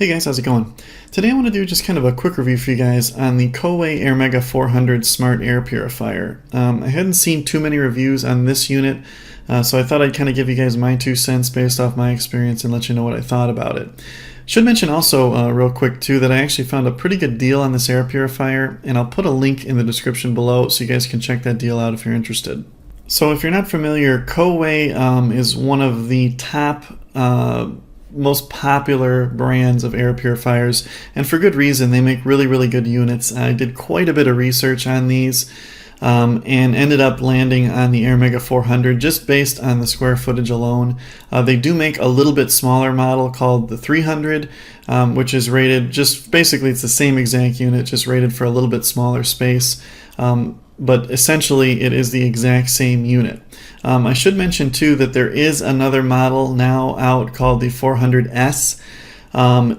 Hey guys, how's it going? Today I want to do just kind of a quick review for you guys on the Coway Airmega 400 Smart Air Purifier. I hadn't seen too many reviews on this unit, so I thought I'd kind of give you guys my 2 cents based off my experience and let you know what I thought about it. Should mention also real quick too that I actually found a pretty good deal on this air purifier, and I'll put a link in the description below so you guys can check that deal out if you're interested. So if you're not familiar, Coway is one of the top most popular brands of air purifiers, and for good reason. They make really good units. I did quite a bit of research on these and ended up landing on the Airmega 400 just based on the square footage alone. They do make a little bit smaller model called the 300, which is rated just basically it's the same exact unit, just rated for a little bit smaller space. But essentially it is the exact same unit. I should mention too that there is another model now out called the 400S.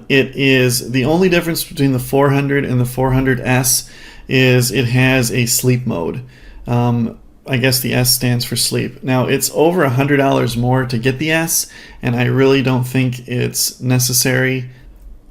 It is the only difference between the 400 and the 400S is it has a sleep mode. I guess the S stands for sleep. Now it's over $100 more to get the S, and I really don't think it's necessary.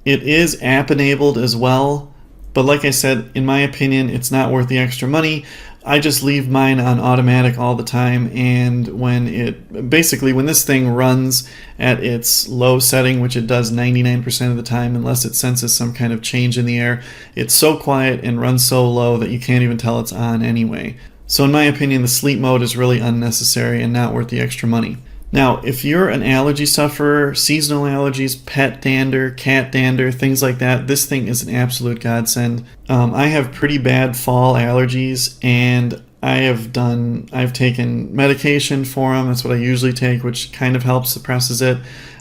It is app enabled as well, but like I said, in my opinion, it's not worth the extra money. I just leave mine on automatic all the time, and when this thing runs at its low setting, which it does 99% of the time unless it senses some kind of change in the air, it's so quiet and runs so low that you can't even tell it's on anyway. So in my opinion, the sleep mode is really unnecessary and not worth the extra money. Now, if you're an allergy sufferer, seasonal allergies, pet dander, cat dander, things like that, this thing is an absolute godsend. I have pretty bad fall allergies, and I've taken medication for them. That's what I usually take, which kind of helps, suppresses it.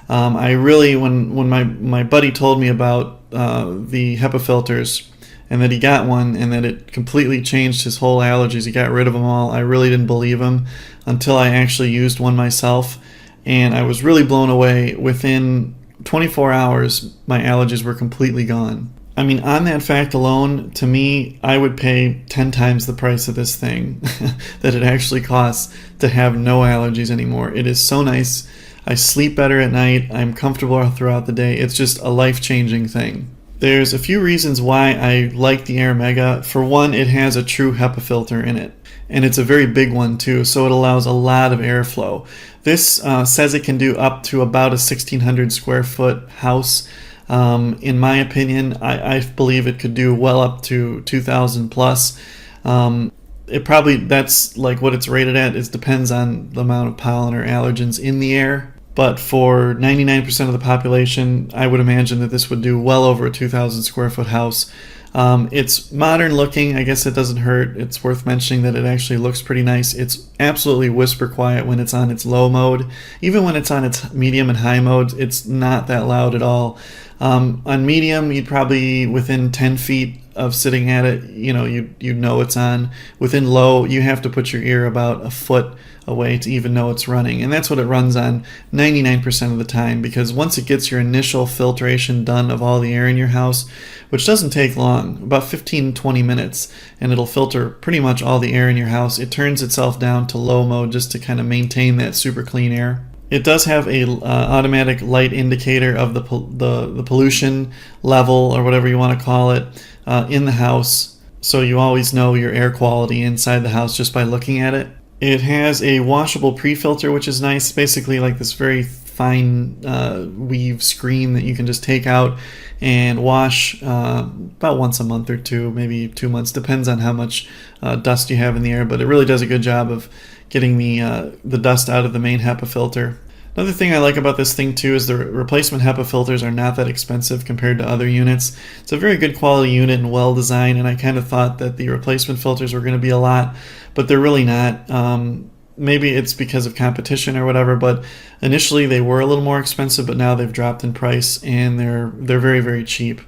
When my buddy told me about the HEPA filters, and that he got one and that it completely changed his whole allergies, he got rid of them all, I really didn't believe him until I actually used one myself, and I was really blown away. Within 24 hours my allergies were completely gone. I mean, on that fact alone, to me, I would pay 10 times the price of this thing that it actually costs to have no allergies anymore. It is so nice. I sleep better at night. I'm comfortable throughout the day. It's just a life-changing thing. There's a few reasons why I like the Airmega. For one, it has a true HEPA filter in it, and it's a very big one too, so it allows a lot of airflow. This says it can do up to about a 1,600 square foot house. In my opinion, I believe it could do well up to 2,000 plus. That's like what it's rated at. It depends on the amount of pollen or allergens in the air. But for 99% of the population, I would imagine that this would do well over a 2,000 square foot house. It's modern looking. I guess it doesn't hurt. It's worth mentioning that it actually looks pretty nice. It's absolutely whisper quiet when it's on its low mode. Even when it's on its medium and high modes, it's not that loud at all. On medium, you'd probably within 10 feet of sitting at it, you'd know it's on. Within low, you have to put your ear about a foot away to even know it's running, and that's what it runs on 99% of the time, because once it gets your initial filtration done of all the air in your house, which doesn't take long, about 15-20 minutes, and it'll filter pretty much all the air in your house, it turns itself down to low mode just to kind of maintain that super clean air. It does have a automatic light indicator of the pollution level, or whatever you want to call it, in the house, so you always know your air quality inside the house just by looking at it. It has a washable pre-filter, which is nice. Basically like this very fine weave screen that you can just take out and wash about once a month or two, maybe 2 months, depends on how much dust you have in the air, but it really does a good job of getting the dust out of the main HEPA filter. Another thing I like about this thing too is the replacement HEPA filters are not that expensive compared to other units. It's a very good quality unit and well designed, and I kind of thought that the replacement filters were going to be a lot, but they're really not. Maybe it's because of competition or whatever, but initially they were a little more expensive, but now they've dropped in price and they're very cheap.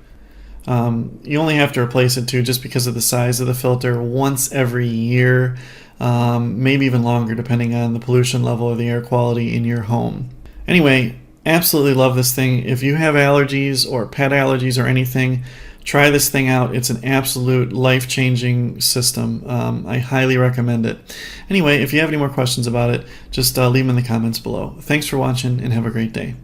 You only have to replace it too just because of the size of the filter once every year. Maybe even longer depending on the pollution level or the air quality in your home. Anyway, absolutely love this thing. If you have allergies or pet allergies or anything, try this thing out. It's an absolute life-changing system. I highly recommend it. Anyway, if you have any more questions about it, just leave them in the comments below. Thanks for watching and have a great day.